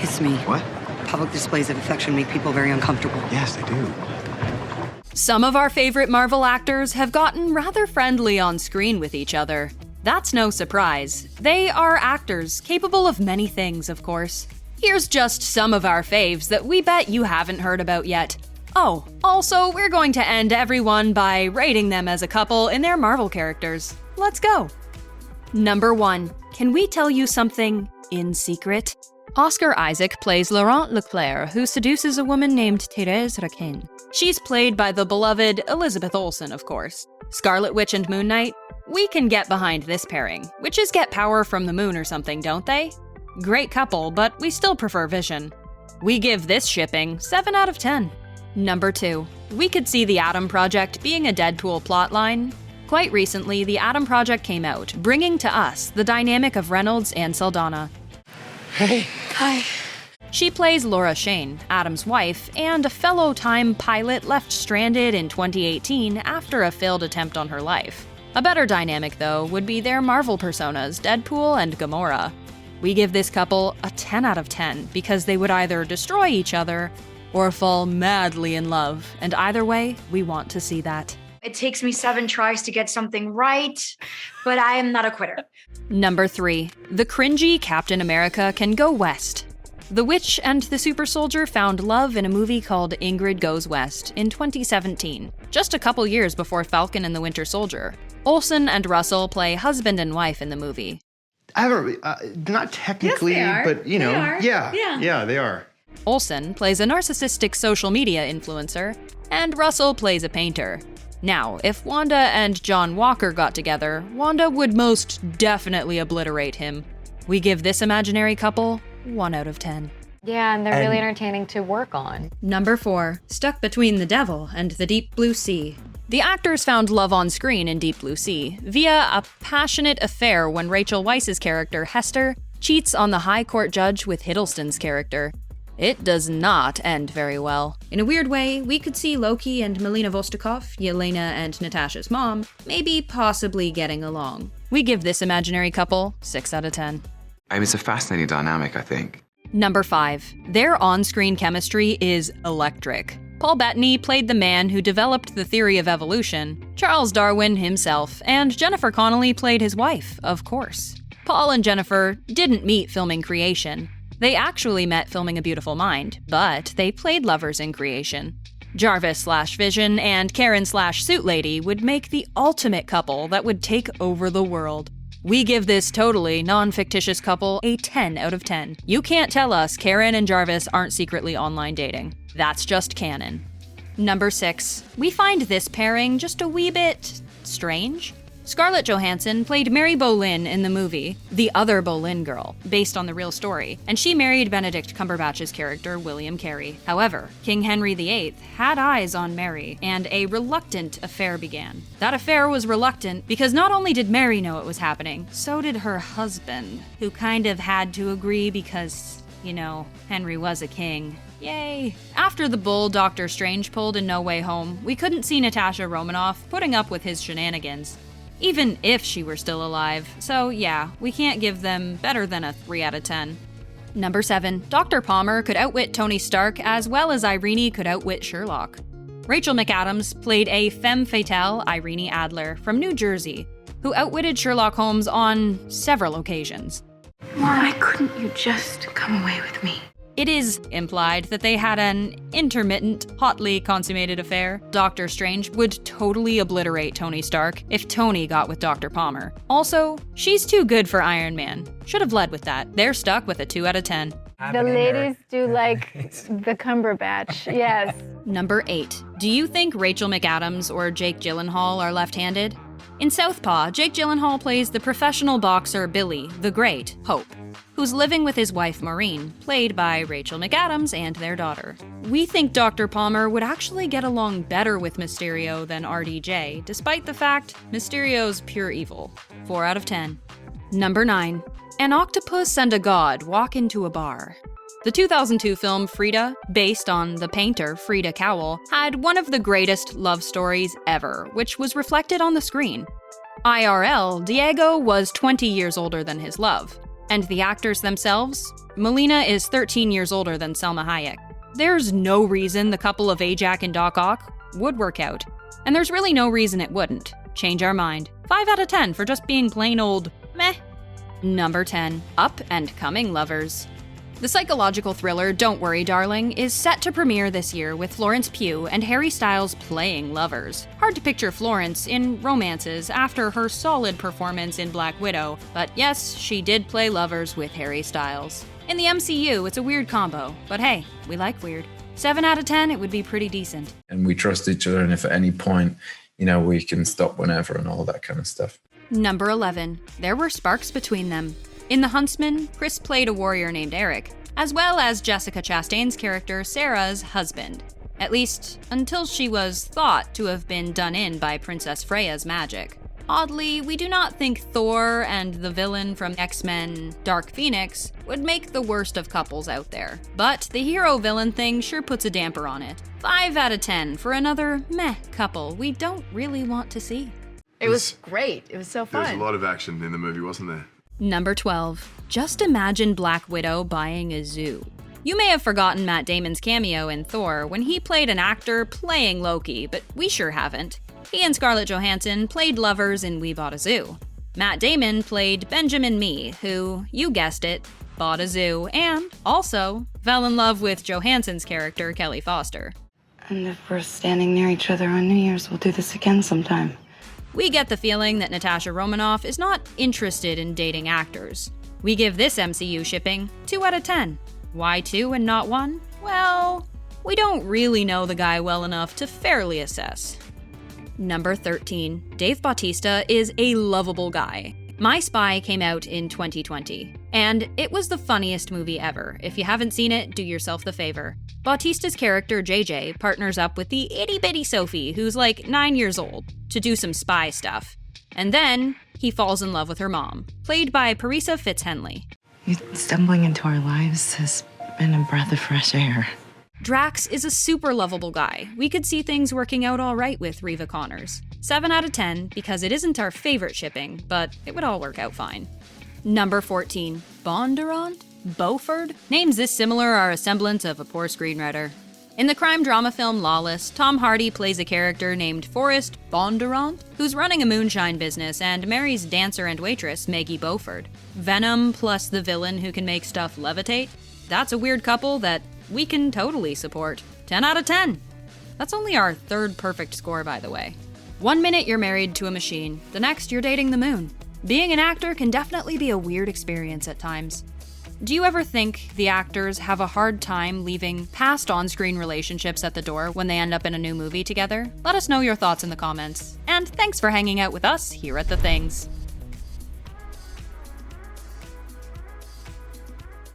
kiss me. What? Public displays of affection make people very uncomfortable. Yes, they do. Some of our favorite Marvel actors have gotten rather friendly on screen with each other. That's no surprise. They are actors, capable of many things, of course. Here's just some of our faves that we bet you haven't heard about yet. Oh, also, we're going to end everyone by rating them as a couple in their Marvel characters. Let's go! Number 1. Can we tell you something in secret? Oscar Isaac plays Laurent Leclerc, who seduces a woman named Thérèse Raquin. She's played by the beloved Elizabeth Olsen, of course. Scarlet Witch and Moon Knight? We can get behind this pairing. Witches get power from the moon or something, don't they? Great couple, but we still prefer Vision. We give this shipping 7 out of 10. Number 2. We could see the Atom Project being a Deadpool plotline. Quite recently, the Atom Project came out, bringing to us the dynamic of Reynolds and Saldana. Hey. Hi. She plays Laura Shane, Adam's wife, and a fellow Time pilot left stranded in 2018 after a failed attempt on her life. A better dynamic, though, would be their Marvel personas, Deadpool and Gamora. We give this couple a 10 out of 10 because they would either destroy each other or fall madly in love, and either way, we want to see that. It takes me 7 tries to get something right, but I am not a quitter. Number 3. The cringy Captain America can go west. The Witch and the Super Soldier found love in a movie called Ingrid Goes West in 2017, just a couple years before Falcon and the Winter Soldier. Olson and Russell play husband and wife in the movie. I haven't, not technically, Yes, they are. but you know, They are. yeah, they are. Olson plays a narcissistic social media influencer, and Russell plays a painter. Now, if Wanda and John Walker got together, Wanda would most definitely obliterate him. We give this imaginary couple 1 out of 10. Yeah, and they're really entertaining to work on. Number 4. Stuck between the devil and the deep blue sea. The actors found love on screen in Deep Blue Sea via a passionate affair when Rachel Weisz's character, Hester, cheats on the High Court judge with Hiddleston's character. It does not end very well. In a weird way, we could see Loki and Molina Vostokov, Yelena and Natasha's mom, maybe possibly getting along. We give this imaginary couple 6 out of 10. It's a fascinating dynamic, I think. Number 5. Their on-screen chemistry is electric. Paul Bettany played the man who developed the theory of evolution, Charles Darwin himself, and Jennifer Connelly played his wife, of course. Paul and Jennifer didn't meet filming Creation. They actually met filming A Beautiful Mind, but they played lovers in Creation. Jarvis/Vision and Karen/Suit Lady would make the ultimate couple that would take over the world. We give this totally non-fictitious couple a 10 out of 10. You can't tell us Karen and Jarvis aren't secretly online dating. That's just canon. Number 6. We find this pairing just a wee bit strange. Scarlett Johannson played Mary Boleyn in the movie The Other Boleyn Girl, based on the real story, and she married Benedict Cumberbatch's character William Carey. However, King Henry VIII had eyes on Mary, and a reluctant affair began. That affair was reluctant because not only did Mary know it was happening, so did her husband, who kind of had to agree because, you know, Henry was a king. Yay! After the bull Doctor Strange pulled in No Way Home, we couldn't see Natasha Romanoff putting up with his shenanigans, even if she were still alive. So yeah, we can't give them better than a 3 out of 10. Number 7. Dr. Palmer could outwit Tony Stark as well as Irene could outwit Sherlock. Rachel McAdams played a femme fatale, Irene Adler, from New Jersey, who outwitted Sherlock Holmes on several occasions. Why couldn't you just come away with me? It is implied that they had an intermittent, hotly consummated affair. Doctor Strange would totally obliterate Tony Stark if Tony got with Dr. Palmer. Also, she's too good for Iron Man. Should have led with that. They're stuck with a 2 out of 10. The ladies do like the Cumberbatch, yes. Number 8. Do you think Rachel McAdams or Jake Gyllenhaal are left-handed? In Southpaw, Jake Gyllenhaal plays the professional boxer Billy, the Great, Hope, who's living with his wife Maureen, played by Rachel McAdams and their daughter. We think Dr. Palmer would actually get along better with Mysterio than RDJ, despite the fact Mysterio's pure evil. 4 out of 10. Number 9. An octopus and a god walk into a bar. The 2002 film Frida, based on the painter Frida Kahlo, had one of the greatest love stories ever, which was reflected on the screen. IRL, Diego was 20 years older than his love, And the actors themselves? Molina is 13 years older than Salma Hayek. There's no reason the couple of Ajax and Doc Ock would work out. And there's really no reason it wouldn't. Change our mind. 5 out of 10 for just being plain old meh. Number 10. Up and Coming Lovers. The psychological thriller Don't Worry Darling is set to premiere this year with Florence Pugh and Harry Styles playing lovers. Hard to picture Florence in romances after her solid performance in Black Widow, but yes, she did play lovers with Harry Styles. In the MCU, it's a weird combo, but hey, we like weird. 7 out of 10, it would be pretty decent. And we trust each other, and if at any point, we can stop whenever and all that kind of stuff. Number 11. There were sparks between them. In The Huntsman, Chris played a warrior named Eric, as well as Jessica Chastain's character Sarah's husband. At least, until she was thought to have been done in by Princess Freya's magic. Oddly, we do not think Thor and the villain from X-Men Dark Phoenix would make the worst of couples out there. But the hero-villain thing sure puts a damper on it. 5 out of 10 for another meh couple we don't really want to see. It was great. It was so fun. There was a lot of action in the movie, wasn't there? Number 12. Just imagine Black Widow buying a zoo. You may have forgotten Matt Damon's cameo in Thor when he played an actor playing Loki, but we sure haven't. He and Scarlett Johannson played lovers in We Bought a Zoo. Matt Damon played Benjamin Mee, who, you guessed it, bought a zoo and also fell in love with Johansson's character Kelly Foster. And if we're standing near each other on New Year's, we'll do this again sometime. We get the feeling that Natasha Romanoff is not interested in dating actors. We give this MCU shipping 2 out of 10. Why 2 and not 1? Well, we don't really know the guy well enough to fairly assess. Number 13. Dave Bautista is a lovable guy. My Spy came out in 2020, and it was the funniest movie ever. If you haven't seen it, do yourself the favor. Bautista's character, JJ, partners up with the itty-bitty Sophie, who's like 9 years old, to do some spy stuff. And then, he falls in love with her mom, played by Parisa Fitzhenley. You stumbling into our lives has been a breath of fresh air. Drax is a super lovable guy. We could see things working out all right with Reva Connors. 7 out of 10 because it isn't our favorite shipping, but it would all work out fine. Number 14. Bondurant? Beaufort? Names this similar are a semblance of a poor screenwriter. In the crime drama film Lawless, Tom Hardy plays a character named Forrest Bondurant, who's running a moonshine business and marries dancer and waitress Maggie Beaufort. Venom plus the villain who can make stuff levitate? That's a weird couple that we can totally support. 10 out of 10. That's only our third perfect score, by the way. 1 minute you're married to a machine, the next you're dating the moon. Being an actor can definitely be a weird experience at times. Do you ever think the actors have a hard time leaving past on-screen relationships at the door when they end up in a new movie together? Let us know your thoughts in the comments. And thanks for hanging out with us here at The Things.